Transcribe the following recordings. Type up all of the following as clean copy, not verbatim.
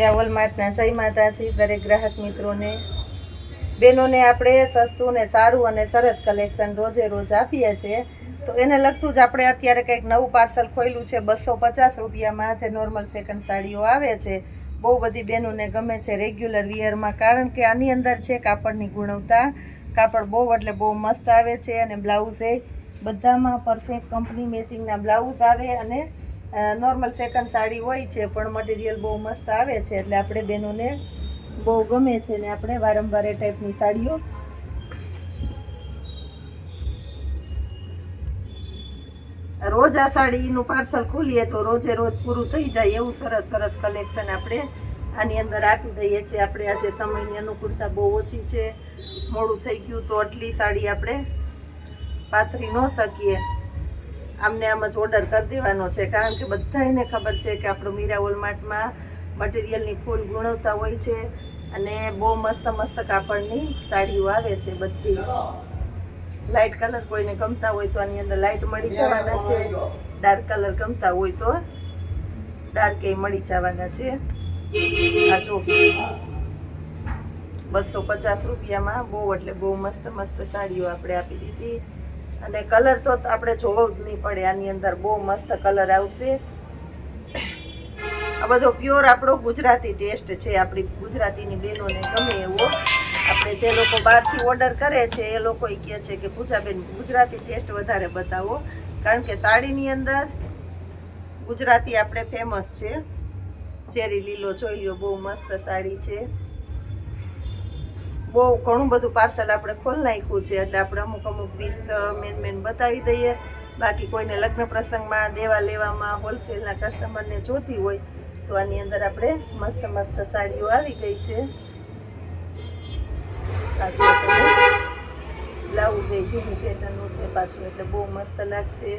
મીરા વોલમાર્ટના જય માતાજી દરેક ગ્રાહક મિત્રોને બહેનોને આપણે સસ્તું ને સારું અને સરસ કલેક્શન રોજે રોજ આપીએ છીએ. તો એને લગતું જ આપણે અત્યારે કંઈક નવું પાર્સલ ખોલ્યું છે 250 રૂપિયામાં જે નોર્મલ સેકન્ડ સાડીઓ આવે છે. બહુ બધી બહેનોને ગમે છે રેગ્યુલર વિયરમાં, કારણ કે આની અંદર છે કાપડની ગુણવત્તા. કાપડ બહુ એટલે બહુ મસ્ત આવે છે અને બ્લાઉઝ એ બધામાં પરફેક્ટ કંપની મેચિંગના બ્લાઉઝ આવે અને નોર્મલ સેકન્ડ સાડી હોય છે પણ મટીરિયલ બહુ મસ્ત આવે છે એટલે આપણે બહેનોને બહુ ગમે છે ને આપણે વારંવાર એ ટાઈપની સાડીઓ રોજ આ સાડીનું પાર્સલ ખોલીએ તો રોજે રોજ પૂરું થઈ જાય એવું સરસ સરસ કલેક્શન આપણે આની અંદર આપી દઈએ છીએ. આપણે આજે સમયની અનુકૂળતા બહુ ઓછી છે, મોડું થઈ ગયું તો આટલી સાડી આપણે પાથરી ન શકીએ, આમને આમ જ ઓર્ડર કરી દેવાનો છે. કારણ કે બધાને ખબર છે કે આપણું મીરા વોલમાર્ટમાં મટીરિયલની ફૂલ ગુણવત્તા હોય છે અને બહુ મસ્ત મસ્ત કાપડની સાડીઓ આવે છે. બધી લાઇટ કલર કોઈને ગમતા હોય તો આની અંદર લાઇટ મળી જવાના છે, ડાર્ક કલર ગમતા હોય તો ડાર્ક એ મળી જવાના છે. આ જો 250 રૂપિયામાં બહુ એટલે બહુ મસ્ત મસ્ત સાડીઓ આપણે આપી દીધી અને કલર તો આપણે જોવો જ નહીં પડે, આની અંદર બહુ મસ્ત કલર આવશે. આ બધો પ્યોર આપણો ગુજરાતી ટેસ્ટ છે, આપણી ગુજરાતીની બહેનોને ગમે એવો. આપણે જે લોકો બહારથી ઓર્ડર કરે છે એ લોકો કહે છે કે પૂજાબેન ગુજરાતી ટેસ્ટ વધારે બતાવો, કારણ કે સાડીની અંદર ગુજરાતી આપણે ફેમસ છે. ચેરી લીલો જોઈ લો, બહુ મસ્ત સાડી છે. બહુ ઘણું બધું પાર્સલ આપણે ખોલ નાખ્યું છે એટલે આપણે અમુક અમુક પીસ મેન બતાવી દઈએ. બાકી કોઈને લગ્ન પ્રસંગમાં દેવા લેવામાં હોલસેલના કસ્ટમરને જોતી હોય તો આની અંદર આપણે મસ્ત મસ્ત સાડીઓ આવી ગઈ છે. બ્લાઉઝ એ જેની પેટર્નનું છે પાછું એટલે બહુ મસ્ત લાગશે.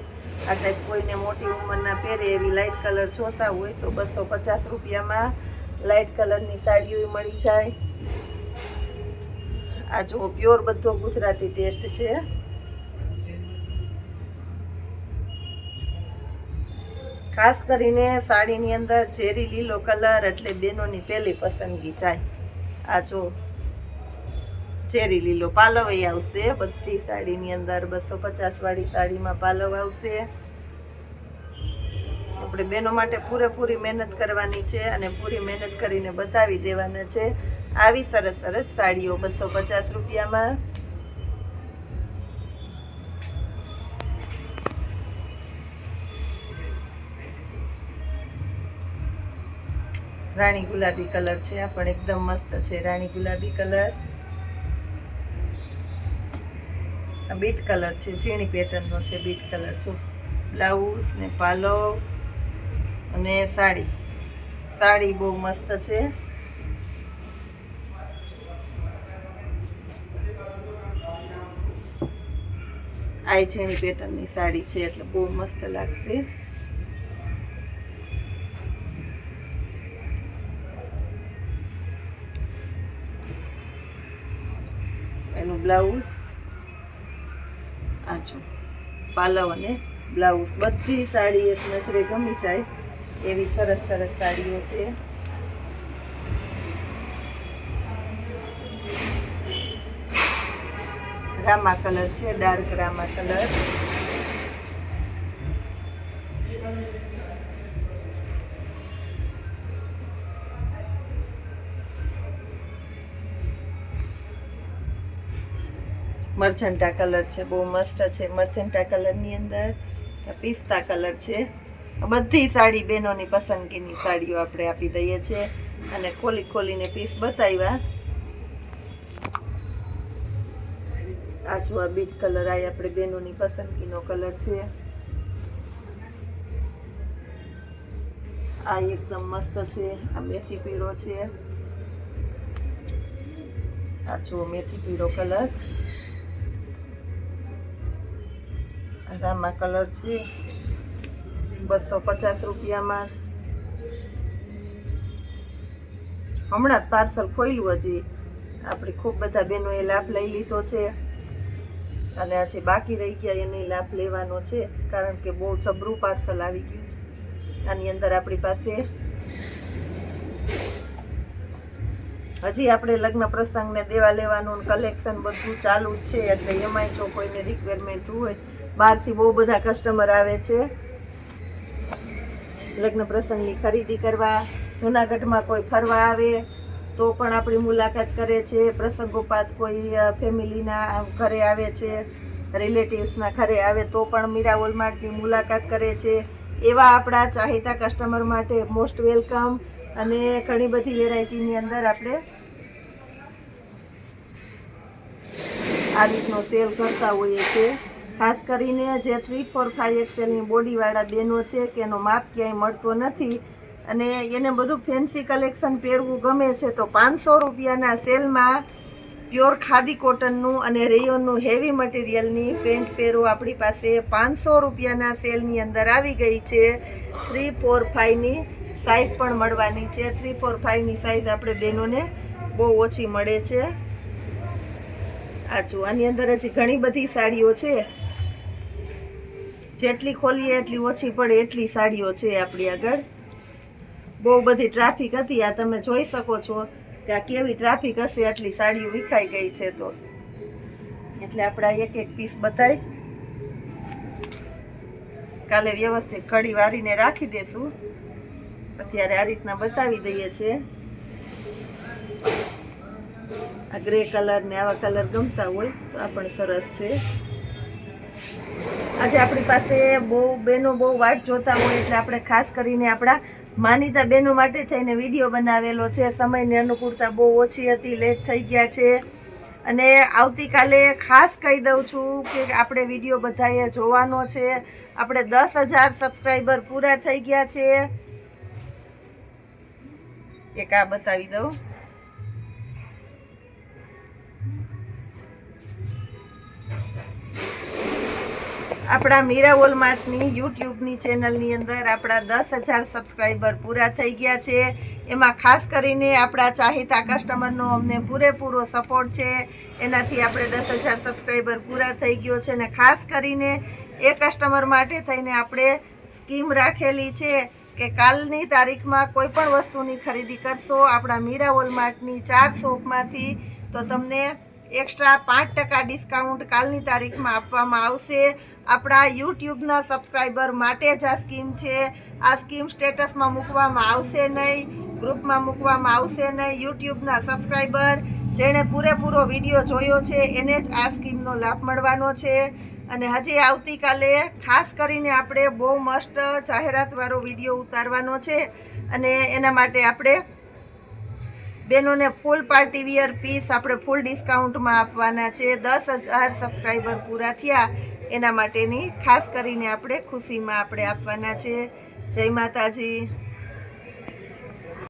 આ ટાઈપ કોઈને મોટી ઉંમરના પહેરે એવી લાઇટ કલર જોતા હોય તો 250 રૂપિયામાં લાઇટ કલરની સાડીઓ મળી જાય. આ જો પ્યોર બધો ગુજરાતી ટેસ્ટ છે. ખાસ કરીને સાડીની અંદર ઝેરી લીલો કલર એટલે બહેનોની પહેલી પસંદગી જાય. આ જો ઝેરી લીલો પાલવ આવશે બધી સાડીની અંદર, 250 વાળી સાડીમાં પાલવ આવશે. આપણે બહેનો માટે પૂરેપૂરી મહેનત કરવાની છે અને પૂરી મહેનત કરીને બતાવી દેવાના છે આવી સરસ સરસ સાડીઓ 250 રૂપિયામાં. રાણી ગુલાબી કલર છે, આ પણ એકદમ મસ્ત છે. રાણી ગુલાબી કલર, આ બીટ કલર છે, ઝીણી પેટર્નનો છે બીટ કલર. જો બ્લાઉઝ ને પાલવ અને સાડી બહુ મસ્ત છે. આ ઝીણી પેટર્નની સાડી છે એટલે બહુ મસ્ત લાગશે. એનું બ્લાઉઝ, આ જો પાલવ અને બ્લાઉઝ, બધી સાડી એક નજરે ગમી જાય એવી સરસ સરસ સાડીઓ છે. રામા કલર છે, dark Rama colour. Magenta colour છે, બહુ મસ્ત છે. મર્જન્ટા કલરની અંદર પિસ્તા કલર છે. બધી સાડી બહેનોની પસંદગીની સાડીઓ આપણે આપી દઈએ છીએ અને ખોલીને પીસ બતાવ્યા. આ જો આ બીટ કલર આ આપણે બહેનોની પસંદગીનો કલર છે. આ એકદમ મસ્ત છે. આ મેથી પીળો છે. આ જો મેથી પીળો કલર. રામા કલર છે, 250 રૂપિયામાં જ. હમણાં જ પાર્સલ ખોલ્યું, હજી આપણી ખૂબ બધા બહેનોએ લાભ લઈ લીધો છે અને હજી બાકી રહી ગયા એને લાભ લેવાનો છે, કારણ કે બહુ જબરું પાર્સલ આવી ગયું છે. આની અંદર આપણી પાસે હજી આપણે લગ્ન પ્રસંગને દેવા લેવાનું કલેક્શન બધું ચાલુ જ છે, એટલે એમાંય જો કોઈને રિક્વાયરમેન્ટ હોય, બહારથી બહુ બધા કસ્ટમર આવે છે લગ્ન પ્રસંગની ખરીદી કરવા. જૂનાગઢમાં કોઈ ફરવા આવે તો પણ આપણી મુલાકાત કરે છે. પ્રસંગોપાત કોઈ ફેમિલીના ઘરે આવે છે, રિલેટિવ્સના ઘરે આવે તો પણ મીરા વોલમાર્ટની મુલાકાત કરે છે. એવા આપણા ચાહીતા કસ્ટમર માટે મોસ્ટ વેલકમ. અને ઘણી બધી વેરાયટીની અંદર આપણે આ રીતનો સેલ કરતા હોઈએ છીએ. ખાસ કરીને જે 3, 4, 5 XLની બોડીવાળા બહેનો છે કે એનો માપ ક્યાંય મળતો નથી અને એને બધું ફેન્સી કલેક્શન પહેરવું ગમે છે, તો 500 રૂપિયાના સેલમાં પ્યોર ખાદી કોટનનું અને રેયોનનું હેવી મટીરિયલની પેન્ટ પહેરો આપણી પાસે 500 રૂપિયાના સેલની અંદર આવી ગઈ છે. 3, 4, 5ની સાઇઝ પણ મળવાની છે. 3, 4, 5ની સાઇઝ આપણે બહેનોને બહુ ઓછી મળે છે. આ જો આની અંદર હજી ઘણી બધી સાડીઓ છે, જેટલી ખોલીએ એટલી ઓછી પડે એટલી સાડીઓ છે આપણી આગળ. બહુ બધી ટ્રાફિક હતી, આ તમે જોઈ શકો છો કે આ કેવી ટ્રાફિક હશે, આટલી સાડીઓ વિખાઈ ગઈ છે. તો એટલે આપણે એક એક પીસ બતાવી કાલે વ્યવસ્થિત કડી વારીને રાખી દેશું. અત્યારે આ રીતના બતાવી દઈએ છીએ. આ ગ્રે કલર ને આવા કલર ગમતા હોય તો આ પણ સરસ છે. આજે આપણી પાસે બહેનો બહુ વાટ જોતા હોય એટલે આપણે ખાસ કરીને આપણા માનીતા બહેનો માટે થઈને વિડીયો બનાવેલો છે. સમયની અનુકૂળતા બહુ ઓછી હતી, લેટ થઈ ગયા છે અને આવતીકાલે ખાસ કહી દઉં છું કે આપણે વિડીયો બધાએ જોવાનો છે. આપણે 10,000 સબસ્ક્રાઈબર પૂરા થઈ ગયા છે. એક આ બતાવી દઉં. આપણા મીરા વોલમાર્ટની યુટ્યુબની ચેનલની અંદર આપણા 10,000 સબસ્ક્રાઈબર પૂરા થઈ ગયા છે. એમાં ખાસ કરીને આપણા ચાહીતા કસ્ટમરનો અમને પૂરેપૂરો સપોર્ટ છે. એનાથી આપણે 10,000 સબસ્ક્રાઈબર પૂરા થઈ ગયો છે. અને ખાસ કરીને એ કસ્ટમર માટે થઈને આપણે સ્કીમ રાખેલી છે કે કાલની તારીખમાં કોઈ પણ વસ્તુની ખરીદી કરશો આપણા મીરા વોલમાર્ટની 4 શોપમાંથી તો તમને એક્સ્ટ્રા 5% ડિસ્કાઉન્ટ કાલની તારીખમાં આપવામાં આવશે. આપણા યુટ્યુબના સબસ્ક્રાઈબર માટે જ આ સ્કીમ છે. આ સ્કીમ સ્ટેટસમાં મૂકવામાં આવશે નહીં, ગ્રુપમાં મૂકવામાં આવશે નહીં. યુટ્યુબના સબસ્ક્રાઈબર જેણે પૂરેપૂરો વિડીયો જોયો છે એને જ આ સ્કીમનો લાભ મળવાનો છે. અને હજી આવતીકાલે ખાસ કરીને આપણે બહુ મસ્ત જાહેરાતવાળો વિડીયો ઉતારવાનો છે અને એના માટે આપણે બહેનોને ફૂલ પાર્ટી વિયર પીસ આપણે ફૂલ ડિસ્કાઉન્ટમાં આપવાના છે. 10,000 સબસ્ક્રાઈબર પૂરા થયા એના માટેની ખાસ કરીને આપણે ખુશીમાં આપણે આપવાના છે. જય માતાજી.